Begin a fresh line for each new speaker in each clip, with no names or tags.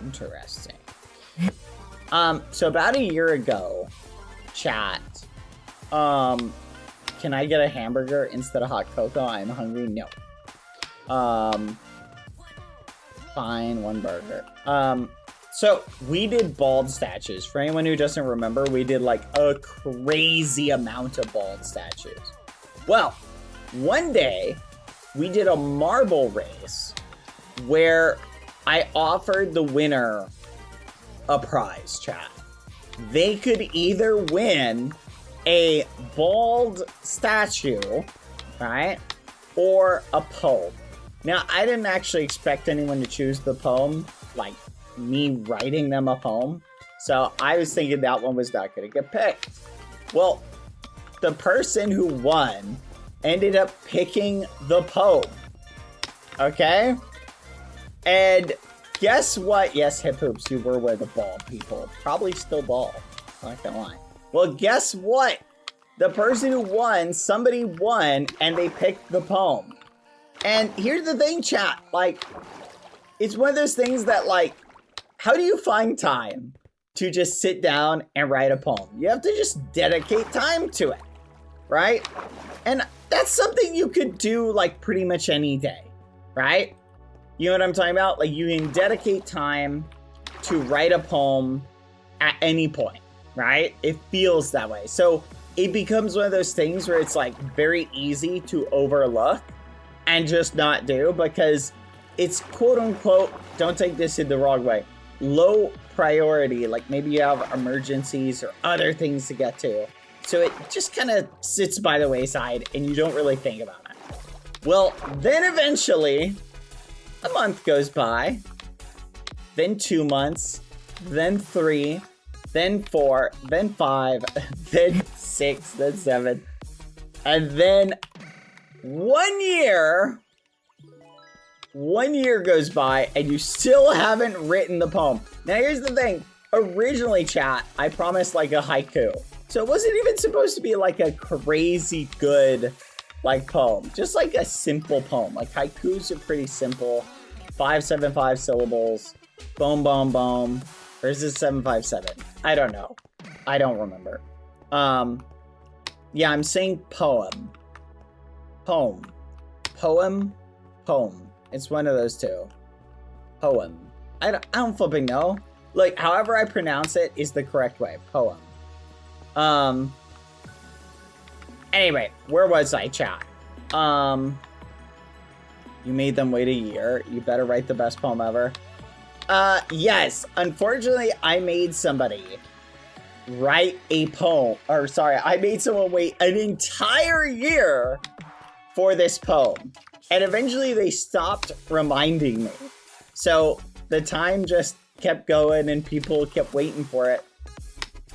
Interesting. So about a year ago, chat, can I get a hamburger instead of hot cocoa? I'm hungry. No. Fine, one burger. So we did bald statues. For anyone who doesn't remember, we did like a crazy amount of bald statues. Well, one day we did a marble race where I offered the winner a prize, chat. They could either win a bald statue, right? Or a poem. Now, I didn't actually expect anyone to choose the poem, like me writing them a poem. So I was thinking that one was not going to get picked. Well, the person who won ended up picking the poem. Okay? And guess what? Yes, Hip Hoops, you were with the bald people. Probably still bald. Not gonna lie. Well, guess what? The person who won, somebody won, and they picked the poem. And here's the thing, chat. Like, it's one of those things that, like, how do you find time to just sit down and write a poem? You have to just dedicate time to it, right? And that's something you could do, like, pretty much any day, right? You know what I'm talking about? Like, you can dedicate time to write a poem at any point, right? It feels that way. So it becomes one of those things where it's, like, very easy to overlook and just not do because it's quote unquote, don't take this in the wrong way, low priority. Like maybe you have emergencies or other things to get to. So it just kind of sits by the wayside and you don't really think about it. Well, then eventually a month goes by, then 2 months, then 3, then 4, then 5, then 6, then 7, and then 1 year. 1 year goes by and you still haven't written the poem. Now here's the thing. Originally, chat, I promised like a haiku. So it wasn't even supposed to be like a crazy good like poem. Just like a simple poem. Like haikus are pretty simple. 575 syllables. Boom, boom, boom. Or is it 757? I don't know. I don't remember. Yeah, I'm saying poem. Poem. Poem. Poem. It's one of those two. Poem. I don't flipping know. Like, however I pronounce it is the correct way. Poem. Anyway, where was I, chat? You made them wait a year. You better write the best poem ever. Yes. Unfortunately, I made somebody write a poem. Or, sorry, I made someone wait an entire year for this poem. And eventually they stopped reminding me. So the time just kept going and people kept waiting for it.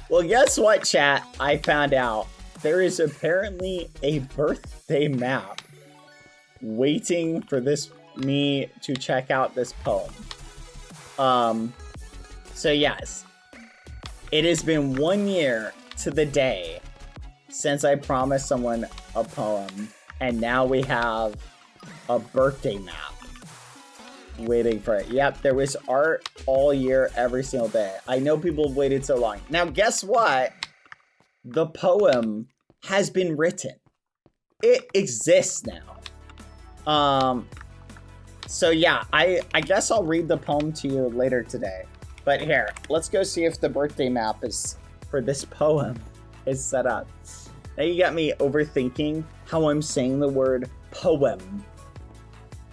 Well, guess what, chat? I found out there is apparently a birthday map waiting for me to check out this poem. So yes, it has been 1 year to the day since I promised someone a poem. And now we have a birthday map waiting for it. Yep, there was art all year, every single day. I know people have waited so long. Now, guess what? The poem has been written. It exists now. So yeah, I guess I'll read the poem to you later today. But here, let's go see if the birthday map is for this poem is set up. Now you got me overthinking how I'm saying the word poem.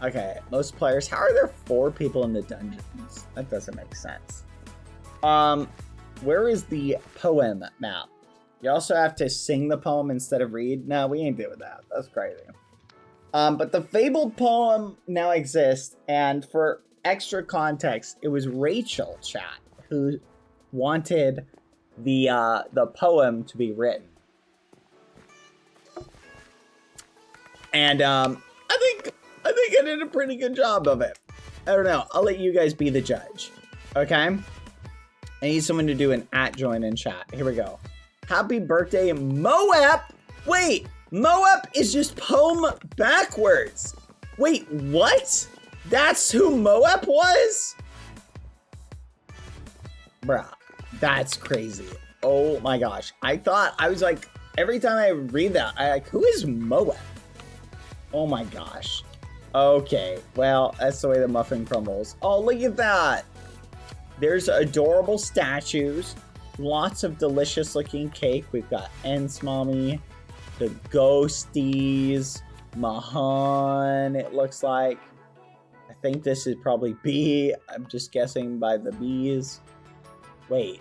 Okay, most players. How are there 4 people in the dungeons? That doesn't make sense. Where is the poem map? You also have to sing the poem instead of read. No, we ain't doing that. That's crazy. But the fabled poem now exists, and for extra context, it was Rachel, chat, who wanted the poem to be written. And I think I did a pretty good job of it. I don't know. I'll let you guys be the judge. Okay? I need someone to do an @join in chat. Here we go. Happy birthday, Moep! Wait, Moep is just poem backwards. Wait, what? That's who Moep was? Bruh, that's crazy. Oh my gosh. I was like, every time I read that, I like, who is Moab? Oh my gosh. Okay, well, that's the way the muffin crumbles. Oh, look at that. There's adorable statues, lots of delicious looking cake. We've got Ents Mommy, the Ghosties, Mahan, it looks like. I think this is probably B. I'm just guessing by the B's. Wait,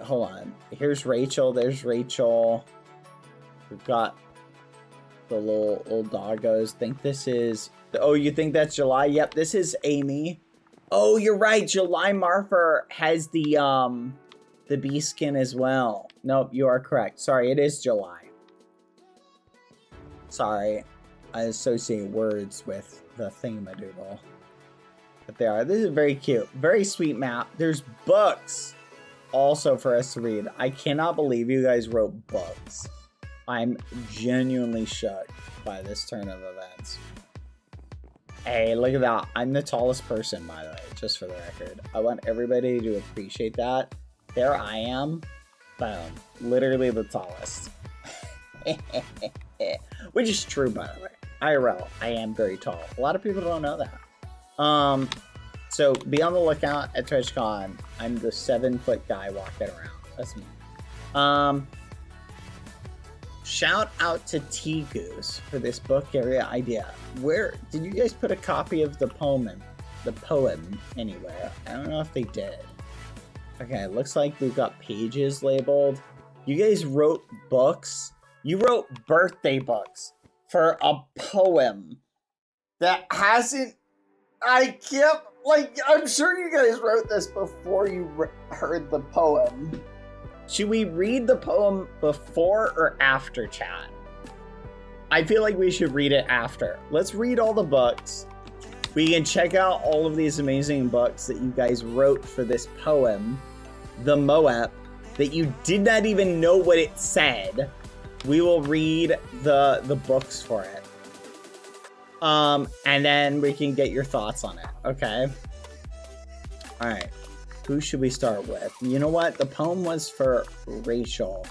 hold on. Here's Rachel. There's Rachel. We've got the little doggos. Think this is... Oh, you think that's July? Yep, this is Amy. Oh, you're right. July Marfer has the bee skin as well. Nope, you are correct. Sorry, it is July. Sorry. I associate words with the thingamadoodle. But they are. This is very cute. Very sweet map. There's books also for us to read. I cannot believe you guys wrote books. I'm genuinely shook by this turn of events. Hey, look at that. I'm the tallest person, by the way, just for the record. I want everybody to appreciate that. There I am. Boom. Literally the tallest. Which is true, by the way. IRL, I am very tall. A lot of people don't know that. So be on the lookout at TwitchCon. I'm the 7-foot guy walking around. That's me. Shout out to T Goose for this book area idea. Where did you guys put a copy of the poem anywhere? I don't know if they did. Okay, it looks like we've got pages labeled. You guys wrote books. You wrote birthday books for a poem that hasn't... I can't... Like, I'm sure you guys wrote this before you heard the poem. Should we read the poem before or after, chat? I feel like we should read it after. Let's read all the books. We can check out all of these amazing books that you guys wrote for this poem, The Moab, that you did not even know what it said. We will read the books for it. And then we can get your thoughts on it, okay? All right. Who should we start with? You know what? The poem was for Rachel,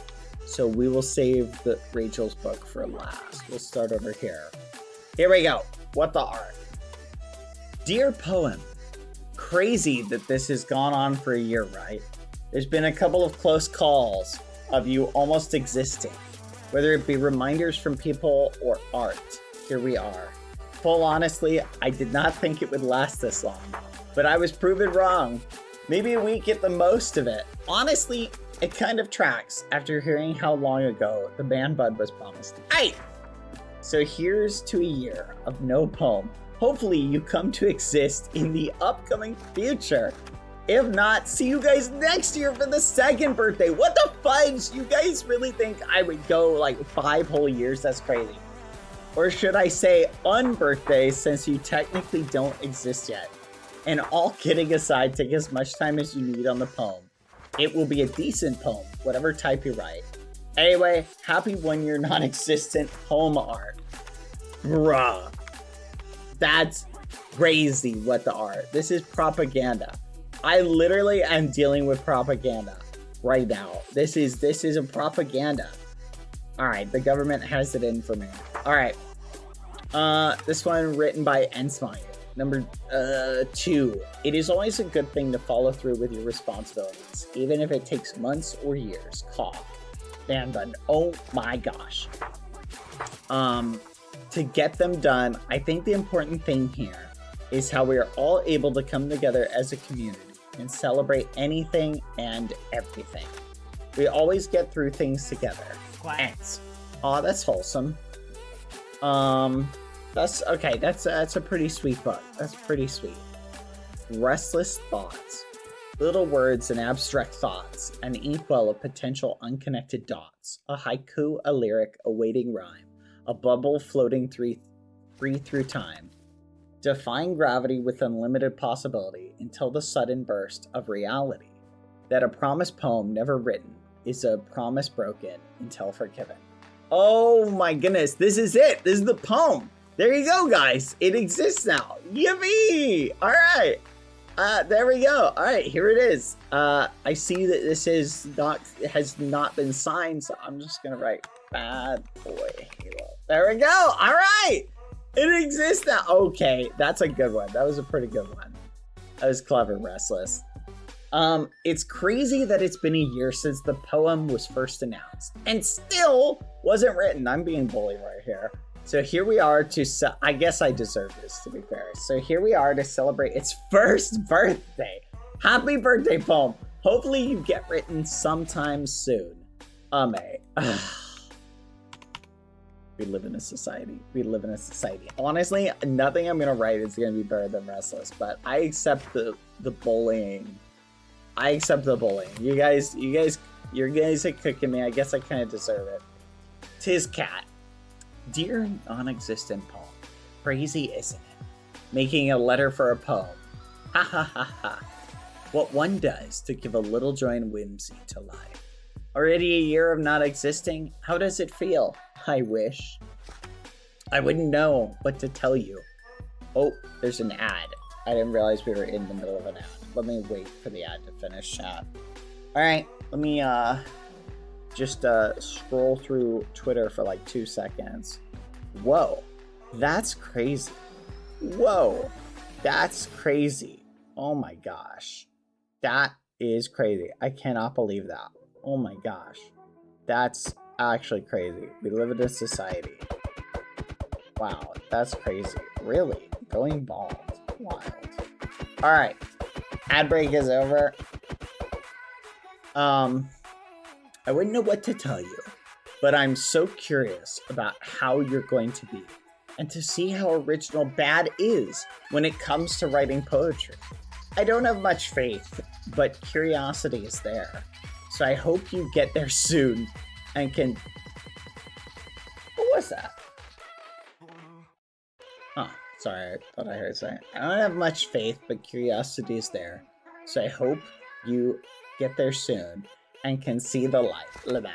so we will save Rachel's book for last. We'll start over here. Here we go. What the art? Dear poem, crazy that this has gone on for a year, right? There's been a couple of close calls of you almost existing, whether it be reminders from people or art. Here we are. Full honestly, I did not think it would last this long, but I was proven wrong. Maybe a week get the most of it. Honestly, it kind of tracks after hearing how long ago the man bud was promised. Aye! So here's to a year of no poem. Hopefully you come to exist in the upcoming future. If not, see you guys next year for the second birthday. What the fudge? You guys really think I would go like 5 whole years? That's crazy. Or should I say unbirthday, since you technically don't exist yet. And all kidding aside, take as much time as you need on the poem. It will be a decent poem, whatever type you write. Anyway, happy 1 year non-existent poem art. Bruh. That's crazy what the art. This is propaganda. I literally am dealing with propaganda right now. This is a propaganda. Alright, the government has it in for me. Alright. This one written by Ents Mommy. Number 2. It is always a good thing to follow through with your responsibilities, even if it takes months or years. Cough. Man bun. Oh my gosh. To get them done, I think the important thing here is how we are all able to come together as a community and celebrate anything and everything. We always get through things together. Ants. Aw, that's wholesome. That's okay. That's a pretty sweet book. That's pretty sweet. Restless thoughts. Little words and abstract thoughts. An inkwell of potential unconnected dots. A haiku, a lyric, awaiting rhyme. A bubble floating free through time. Defying gravity with unlimited possibility until the sudden burst of reality. That a promise poem never written is a promise broken until forgiven. Oh my goodness, this is it. This is the poem. There you go, guys. It exists now. Yippee! All right. There we go. All right, here it is. I see that this has not been signed, so I'm just gonna write Bad Boy Halo. There we go. All right, it exists now. Okay, that's a good one. That was a pretty good one. That was clever, Restless. It's crazy that it's been a year since the poem was first announced and still wasn't written. I'm being bullied right here. So here we are I guess I deserve this, to be fair. So here we are to celebrate its first birthday. Happy birthday, poem. Hopefully you get written sometime soon. We live in a society. We live in a society. Honestly, nothing I'm gonna write is gonna be better than Restless, but I accept the bullying. I accept the bullying. You guys are cooking me. I guess I kind of deserve it. Tis Cat. Dear non-existent poem. Crazy, isn't it? Making a letter for a poem. Ha ha ha ha. What one does to give a little joy and whimsy to life. Already a year of not existing? How does it feel? I wish. I wouldn't know what to tell you. Oh, there's an ad. I didn't realize we were in the middle of an ad. Let me wait for the ad to finish, chat. All right, let me just scroll through Twitter for like 2 seconds. Whoa, that's crazy. Whoa, that's crazy. Oh my gosh. That is crazy. I cannot believe that. Oh my gosh. That's actually crazy. We live in a society. Wow, that's crazy. Really? Going bald. Wild. All right. Ad break is over. I wouldn't know what to tell you, but I'm so curious about how you're going to be and to see how original Bad is when it comes to writing poetry. I don't have much faith, but curiosity is there. So I hope you get there soon and can... What was that? Oh, sorry, I thought I heard something. I don't have much faith, but curiosity is there. So I hope you get there soon and can see the light. Lamau.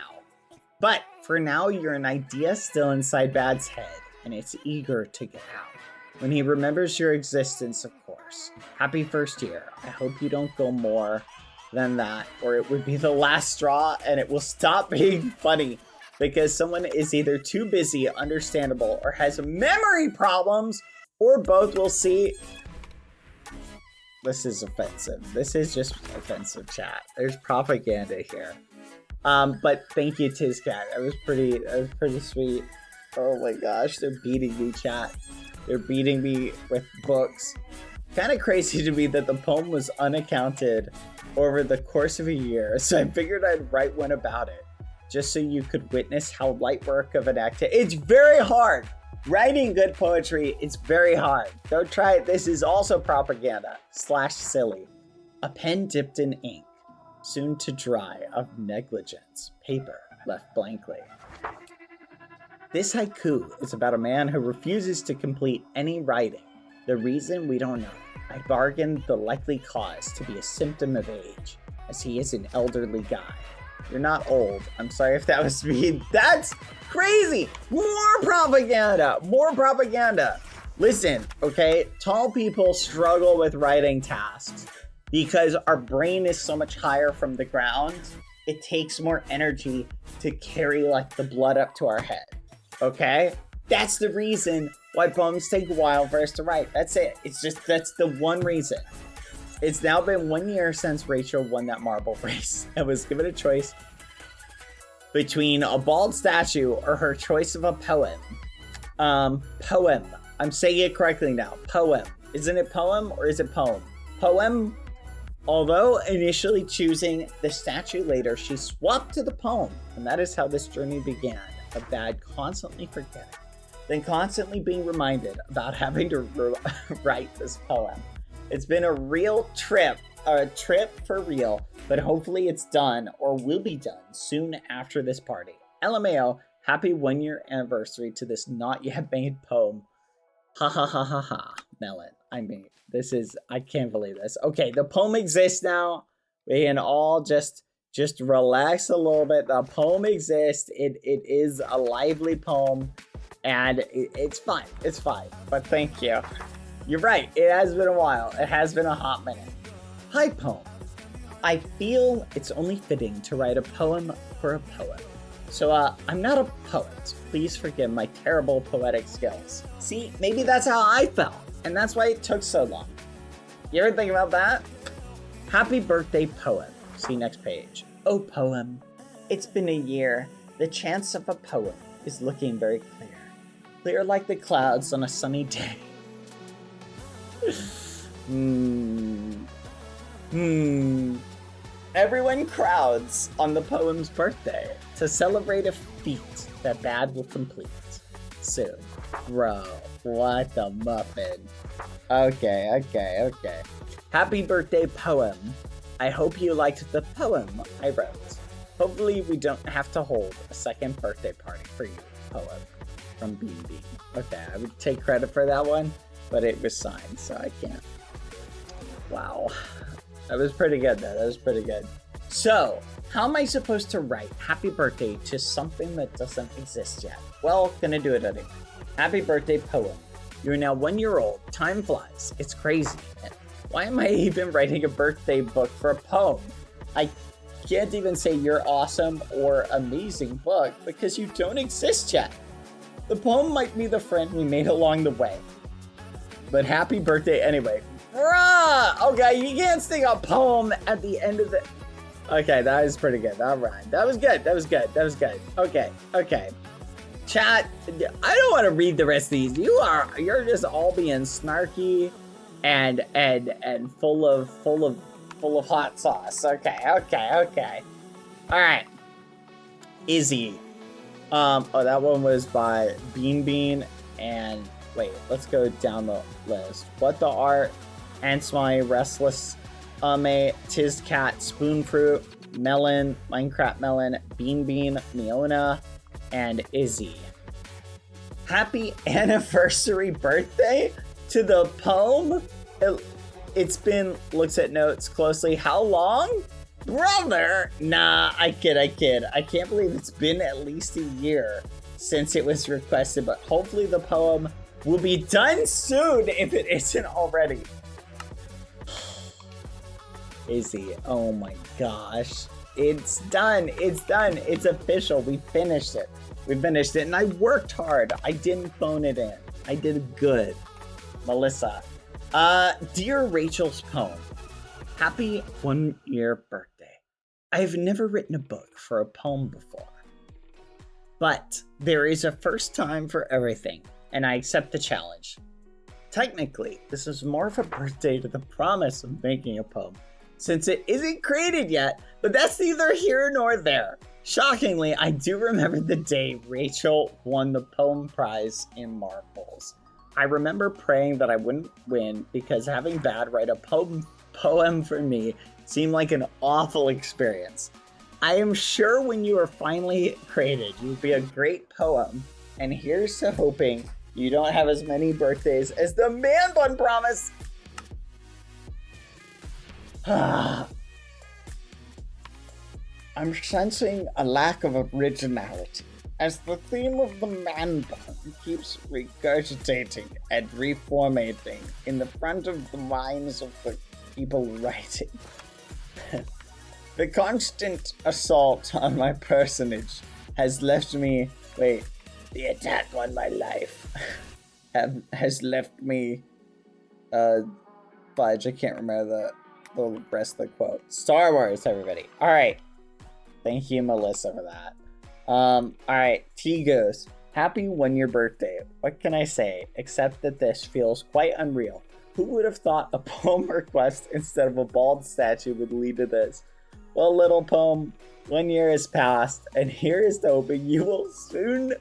But for now, you're an idea still inside Bad's head, and it's eager to get out. When he remembers your existence, of course. Happy first year. I hope you don't go more than that, or it would be the last straw, and it will stop being funny because someone is either too busy, understandable, or has memory problems, or both. Will see. This is offensive. This is just offensive, chat. There's propaganda here. But thank you, Tizcat. That was pretty sweet. Oh my gosh, they're beating me, chat. They're beating me with books. Kind of crazy to me that the poem was unaccounted over the course of a year, so I figured I'd write one about it, just so you could witness how light work of an activity. It's very hard. Writing good poetry, it's very hard. Don't try it. This is also propaganda / silly. A pen dipped in ink, soon to dry of negligence, paper left blankly. This haiku is about a man who refuses to complete any writing. The reason, we don't know. I bargained the likely cause to be a symptom of age, as he is an elderly guy. You're not old. I'm sorry if that was me. That's crazy. More propaganda. More propaganda. Listen, okay? Tall people struggle with writing tasks because our brain is so much higher from the ground. It takes more energy to carry like the blood up to our head. Okay? That's the reason why poems take a while for us to write. That's it. That's the one reason. It's now been 1 year since Rachel won that marble race and was given a choice between a bald statue or her choice of a poem. Poem. I'm saying it correctly now. Poem. Isn't it poem or is it poem? Poem. Although initially choosing the statue later, she swapped to the poem. And that is how this journey began. A Bad constantly forgetting, then constantly being reminded about having to write this poem. It's been a real trip, a trip for real, but hopefully it's done or will be done soon after this party. LMAO, happy 1 year anniversary to this not yet made poem. Ha ha ha ha ha, Melon. I mean, I can't believe this. Okay, the poem exists now. We can all just relax a little bit. The poem exists. It is a lively poem, and it's fine. It's fine. But thank you. You're right. It has been a while. It has been a hot minute. Hi, poem. I feel it's only fitting to write a poem for a poet. So, I'm not a poet. Please forgive my terrible poetic skills. See, maybe that's how I felt, and that's why it took so long. You ever think about that? Happy birthday, poem. See next page. Oh, poem. It's been a year. The chance of a poem is looking very clear. Clear like the clouds on a sunny day. Everyone crowds on the poem's birthday to celebrate a feat that Bad will complete soon. Bro, what the muffin? Okay. Happy birthday, poem. I hope you liked the poem I wrote. Hopefully we don't have to hold a second birthday party for you, poem. From Bean Bean. Okay, I would take credit for that one, but it was signed, so I can't. Wow. That was pretty good, though. That was pretty good. So, how am I supposed to write happy birthday to something that doesn't exist yet? Well, gonna do it anyway. Happy birthday, poem. You're now 1 year old. Time flies. It's crazy. Why am I even writing a birthday book for a poem? I can't even say you're awesome or amazing book because you don't exist yet. The poem might be the friend we made along the way. But happy birthday anyway. Bruh! Okay, you can't sing a poem at the end of the... Okay, that is pretty good. That rhymed. That was good. Okay. Chat, I don't want to read the rest of these. You're just all being snarky and full of hot sauce. Okay. All right. Izzy. That one was by Bean Bean and wait, let's go down the list. What the Art, Ansmy, Restless, Tis Cat, Spoonfruit, Melon, Minecraft Melon, Bean Bean, Miona, and Izzy. Happy anniversary birthday to the poem. It's been, looks at notes closely, how long? Brother! Nah, I kid. I can't believe it's been at least a year since it was requested, but hopefully the poem will be done soon if it isn't already. Izzy, oh my gosh. It's done. It's official. We finished it, and I worked hard. I didn't phone it in. I did good. Melissa. Dear Rachel's poem. Happy 1 year birthday. I've never written a book for a poem before, but there is a first time for everything, and I accept the challenge. Technically, this is more of a birthday to the promise of making a poem, since it isn't created yet, but that's neither here nor there. Shockingly, I do remember the day Rachel won the poem prize in Marbles. I remember praying that I wouldn't win because having Bad write a poem for me seemed like an awful experience. I am sure when you are finally created, you'll be a great poem, and here's to hoping you don't have as many birthdays as the man bun promise. I'm sensing a lack of originality as the theme of the man bun keeps regurgitating and reformatting in the front of the minds of the people writing. The constant assault on my personage has left me... Wait, the attack on my life has left me... fudge, I can't remember the rest of the quote. Star Wars, everybody. Alright. Thank you, Melissa, for that. Alright, T goes. Happy 1 year birthday. What can I say, except that this feels quite unreal. Who would have thought a poem request instead of a bald statue would lead to this? Well, little poem, 1 year has passed, and here is to hoping you will soon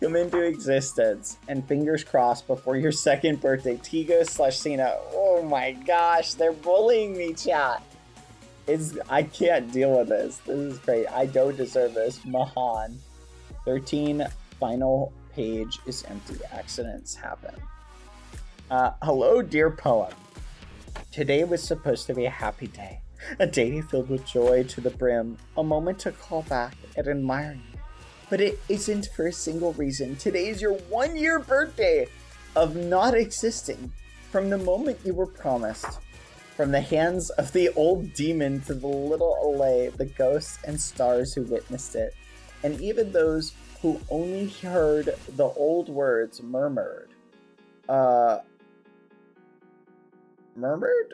come into existence. And fingers crossed before your second birthday, Tigo/Cena. Oh my gosh, they're bullying me, chat. I can't deal with this. This is great. I don't deserve this. Mahan. 13, final page is empty. Accidents happen. Hello, dear poem. Today was supposed to be a happy day. A day filled with joy to the brim. A moment to call back and admire you. But it isn't for a single reason. Today is your 1 year birthday of not existing. From the moment you were promised, from the hands of the old demon to the little Allay, the ghosts and stars who witnessed it, and even those who only heard the old words murmured. Murmured?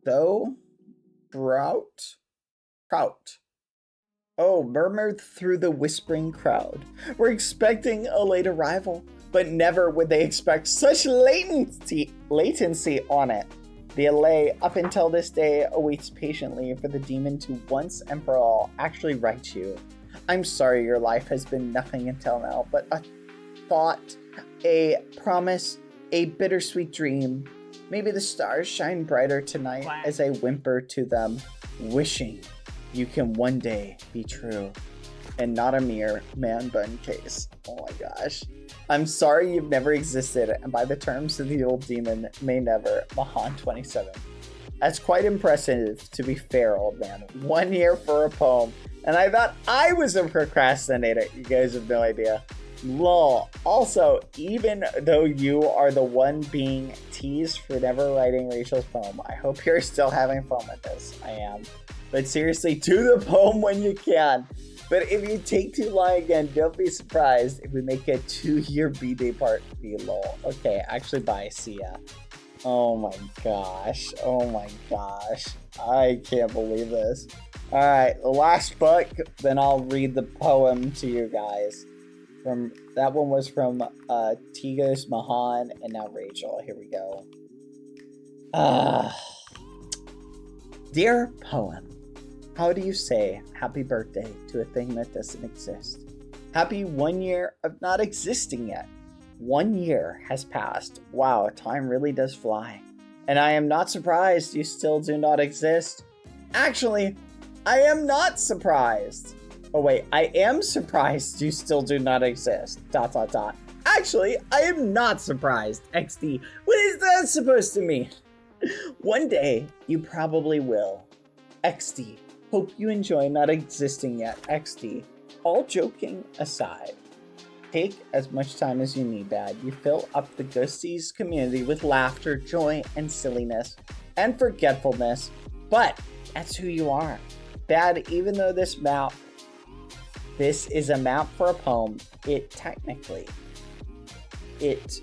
Though? Prout? Oh, murmured through the whispering crowd. We're expecting a late arrival, but never would they expect such latency on it. The Allay, up until this day, awaits patiently for the demon to once and for all actually right you. I'm sorry your life has been nothing until now, but a thought, a promise, a bittersweet dream. Maybe the stars shine brighter tonight as I whimper to them, wishing you can one day be true and not a mere man bun case. Oh my gosh. I'm sorry you've never existed, and by the terms of the old demon, may never. Mahan 27. That's quite impressive, to be fair, old man. 1 year for a poem, and I thought I was a procrastinator. You guys have no idea. Lol. Also, even though you are the one being teased for never writing Rachel's poem, I hope you're still having fun with this. I am. But seriously, do the poem when you can. But if you take too long again, don't be surprised if we make a 2-year B-Day part be lol. Okay, actually bye, see ya. Oh my gosh. Oh my gosh. I can't believe this. Alright, the last book, then I'll read the poem to you guys. That one was from Tigos, Mahan, and now Rachel. Here we go. Dear poem, how do you say happy birthday to a thing that doesn't exist? Happy 1 year of not existing yet. 1 year has passed. Wow, time really does fly. And I am not surprised you still do not exist. Actually, I am not surprised. Oh wait, I am surprised you still do not exist. ... Actually, I am not surprised. XD. What is that supposed to mean? One day, you probably will. XD. Hope you enjoy not existing yet. XD. All joking aside, take as much time as you need, Dad. You fill up the Ghosties community with laughter, joy, and silliness, and forgetfulness. But that's who you are. Dad, even though this is a map for a poem, it technically is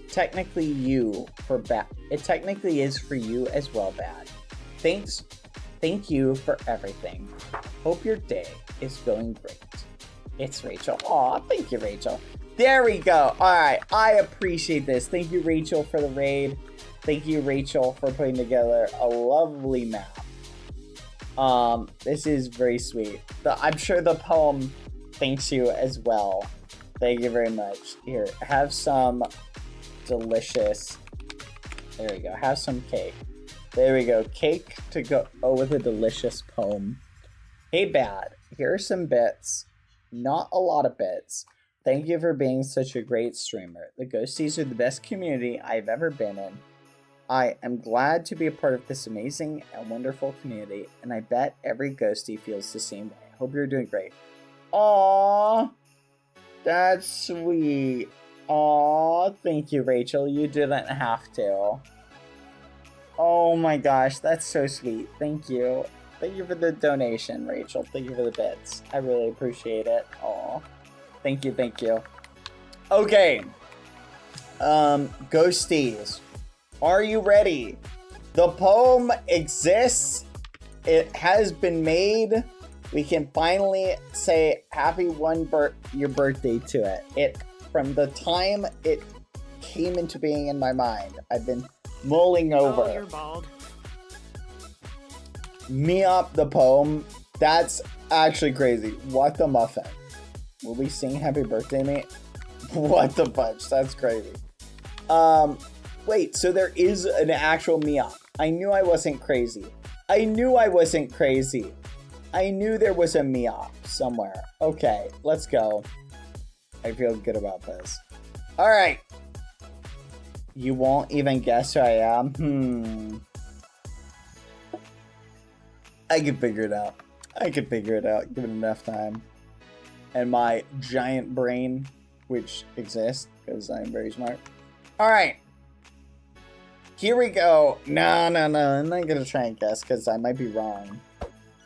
for you as well, Dad. Thank you for everything. Hope your day is going great. It's Rachel. Aw, thank you, Rachel. There we go. All right, I appreciate this. Thank you, Rachel, for the raid. Thank you, Rachel, for putting together a lovely map. This is very sweet. I'm sure the poem thanks you as well. Thank you very much. Here, have some delicious. There we go. Have some cake. There we go. Cake to go with a delicious poem. Hey, Bad. Here are some bits. Not a lot of bits. Thank you for being such a great streamer. The Ghosties are the best community I've ever been in. I am glad to be a part of this amazing and wonderful community, and I bet every Ghostie feels the same way. Hope you're doing great. Aww. That's sweet. Aww. Thank you, Rachel. You didn't have to. Oh my gosh, that's so sweet. Thank you. Thank you for the donation, Rachel. Thank you for the bits. I really appreciate it. Aw. Thank you. Okay. Ghosties. Are you ready? The poem exists. It has been made. We can finally say happy your birthday to it. From the time it came into being in my mind, I've been mulling over.
Oh, you're bald.
Me Up the poem. That's actually crazy. What the muffin? Will we sing happy birthday, mate? What the fudge? That's crazy. Wait, so there is an actual Me Up. I knew I wasn't crazy. I knew there was a Me Up somewhere. Okay, let's go. I feel good about this. All right. You won't even guess who I am? I can figure it out. Give it enough time. And my giant brain, which exists because I'm very smart. All right. Here we go. No. I'm not gonna try and guess because I might be wrong.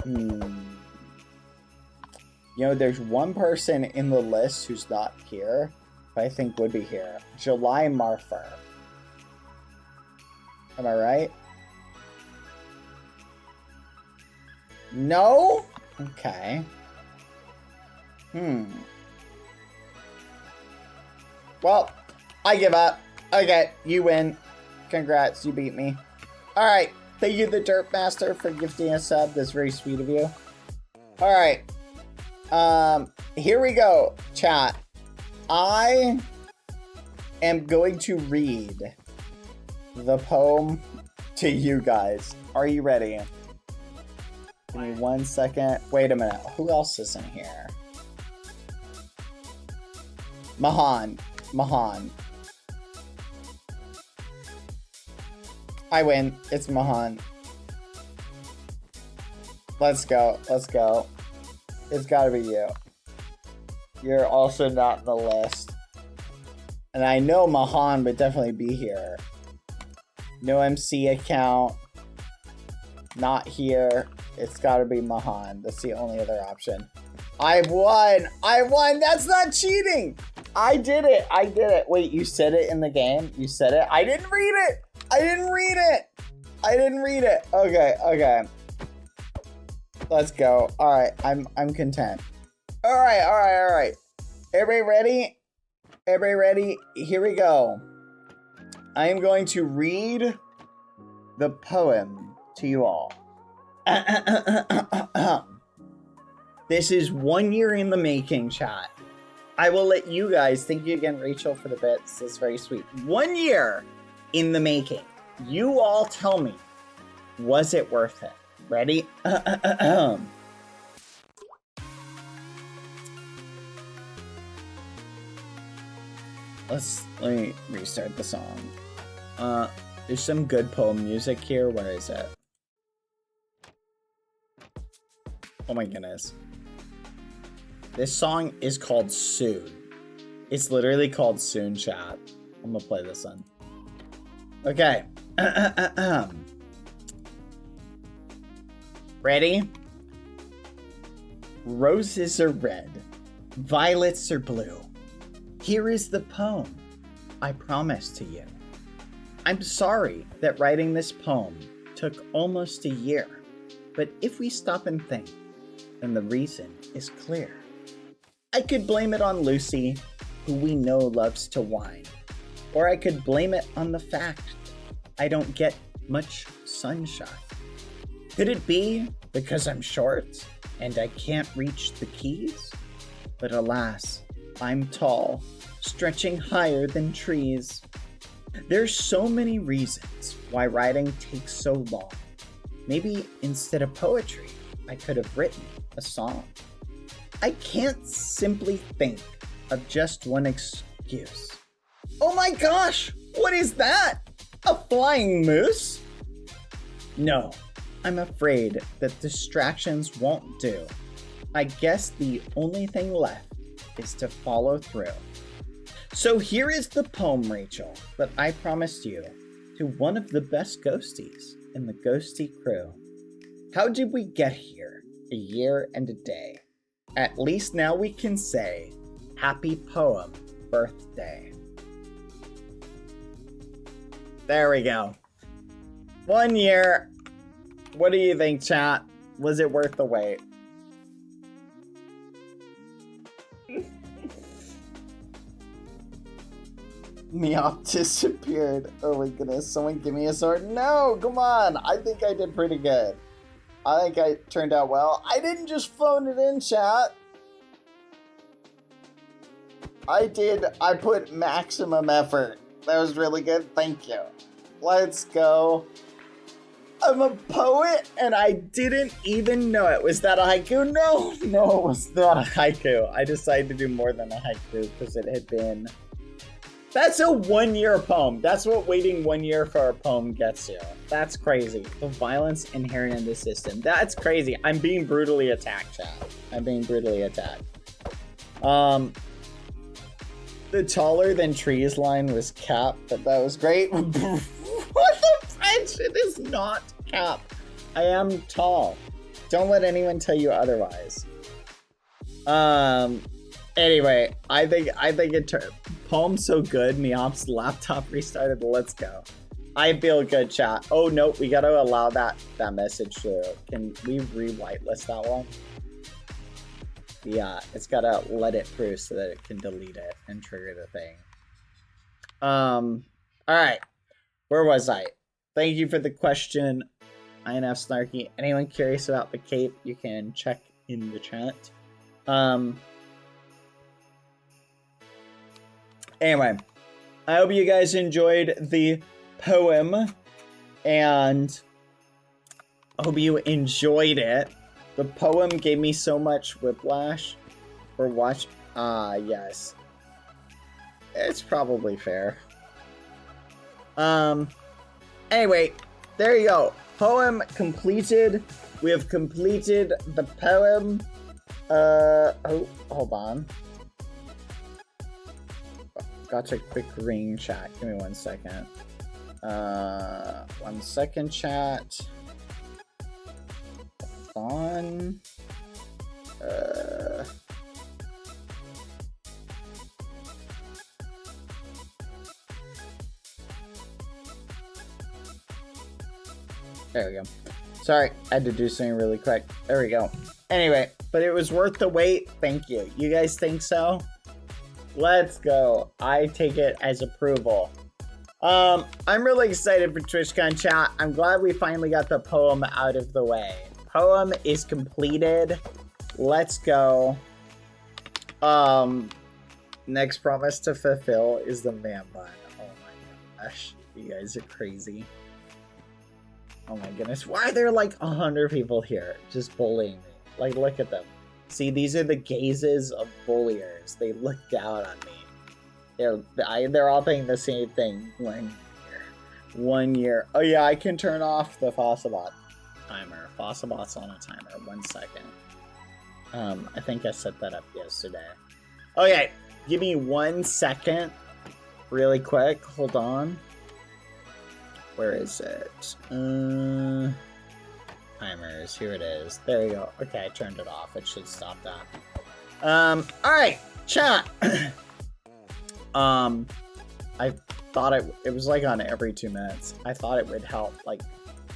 You know, there's one person in the list who's not here, but I think would be here. July Marfer. Am I right? No? Okay. Well, I give up. Okay, you win. Congrats, you beat me. Alright, thank you, the Derp Master, for gifting a sub. That's very sweet of you. Alright. Here we go, chat. I am going to read the poem to you guys. Are you ready? Give me 1 second. Wait a minute. Who else is in here? Mahan. I win. It's Mahan. Let's go. It's gotta be you. You're also not in the list. And I know Mahan would definitely be here. No MC account. Not here. It's gotta be Mahan. That's the only other option. I won! That's not cheating! I did it! Wait, you said it in the game? You said it? I didn't read it! Okay. Let's go. Alright, I'm content. Alright. Everybody ready? Here we go. I am going to read the poem to you all. This is 1 year in the making, chat. I will let you guys, thank you again, Rachel, for the bits. That's very sweet. 1 year in the making. You all tell me, was it worth it? Ready? Let me restart the song. There's some good poem music here. Where is it? Oh my goodness. This song is called Soon. It's literally called Soon, chat. I'm gonna play this one. Okay. Ready? Roses are red, violets are blue. Here is the poem I promised to you. I'm sorry that writing this poem took almost a year, but if we stop and think, then the reason is clear. I could blame it on Lucy, who we know loves to whine, or I could blame it on the fact I don't get much sunshine. Could it be because I'm short and I can't reach the keys? But alas, I'm tall, stretching higher than trees. There's so many reasons why writing takes so long. Maybe instead of poetry, I could have written a song. I can't simply think of just one excuse. Oh my gosh, what is that? A flying moose? No, I'm afraid that distractions won't do. I guess the only thing left is to follow through. So here is the poem, Rachel, that I promised you to one of the best ghosties in the Ghosty crew. How did we get here? A year and a day. At least now we can say, happy poem birthday. There we go. 1 year. What do you think, chat? Was it worth the wait? Meowth disappeared. Oh my goodness, someone give me a sword. No, come on. I think I did pretty good. I think I turned out well. I didn't just phone it in, chat. I put maximum effort. That was really good. Thank you. Let's go. I'm a poet and I didn't even know it. Was that a haiku? No, it was not a haiku. I decided to do more than a haiku because it had been... That's a 1 year poem. That's what waiting 1 year for a poem gets you. That's crazy. The violence inherent in this system. That's crazy. I'm being brutally attacked, chat. I'm being brutally attacked. The taller than trees line was capped, but that was great. What the It is not cap. I am tall. Don't let anyone tell you otherwise. Anyway, I think it turned Poem's so good. Meop's laptop restarted. Let's go. I feel good, chat. Oh no, we gotta allow that message through. Can we re-whitelist that one? Yeah, it's gotta let it through so that it can delete it and trigger the thing. All right, where was I? Thank you for the question, INF Snarky. Anyone curious about the cape, you can check in the chat. Anyway, I hope you guys enjoyed the poem, and I hope you enjoyed it. The poem gave me so much whiplash for watch. Yes. It's probably fair. Anyway, there you go. Poem completed. We have completed the poem. Oh, hold on. Got a quick ring chat. Give me 1 second. 1 second, chat. Hold on. There we go. Sorry, I had to do something really quick. There we go. Anyway, but it was worth the wait. Thank you. You guys think so? Let's go. I take it as approval. I'm really excited for TwitchCon chat. I'm glad we finally got the poem out of the way. Poem is completed. Let's go. Next promise to fulfill is the man bun. Oh my gosh. You guys are crazy. Oh my goodness. Why are there like 100 people here just bullying me? Like, look at them. See, these are the gazes of bulliers. They look down on me. They're all thinking the same thing. 1 year. 1 year. Oh yeah, I can turn off the Fossabot timer. Fossabot's on a timer. 1 second. I think I set that up yesterday. Okay, give me 1 second. Really quick. Hold on. Where is it? Timers. Here it is. There you go. Okay, I turned it off. It should stop that. Alright, chat. I thought it was like on every 2 minutes. I thought it would help. Like,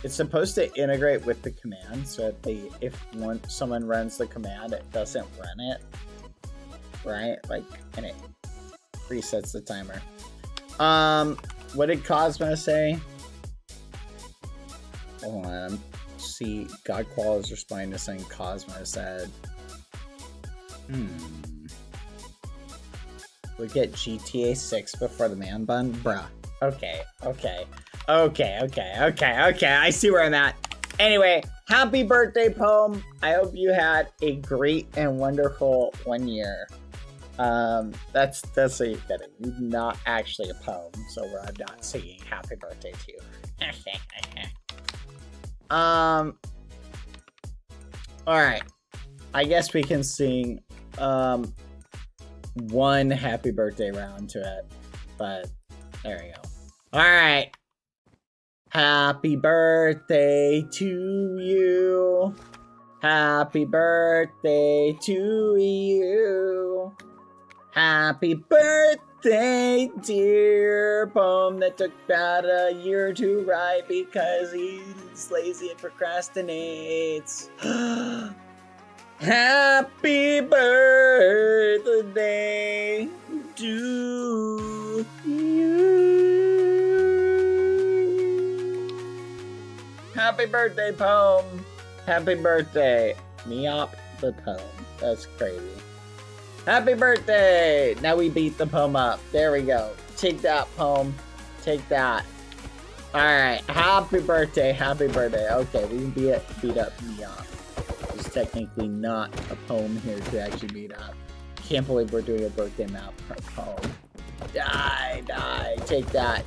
it's supposed to integrate with the command, so that if someone runs the command, it doesn't run it. Right? Like, and it resets the timer. What did Cosmo say? Hold on. See, Godqual is responding to something Cosmo said. We get GTA 6 before the man bun? Bruh. Okay. I see where I'm at. Anyway, happy birthday, Poem. I hope you had a great and wonderful 1 year. That's what you're getting. You're not actually a poem, so I'm not singing happy birthday to you. Alright. I guess we can sing one happy birthday round to it. But there we go. Alright. Happy birthday to you. Happy birthday to you. Happy birthday, dear Poem that took about a year to write because he's lazy and procrastinates. Happy birthday to you. Happy birthday, Poem. Happy birthday. Meop the Poem. That's crazy. Happy birthday! Now we beat the Poem up. There we go. Take that, Poem. Take that. Alright. Happy birthday. Happy birthday. Okay, we can beat up Meop. There's technically not a Poem here to actually beat up. Can't believe we're doing a birthday map for a Poem. Die. Take that.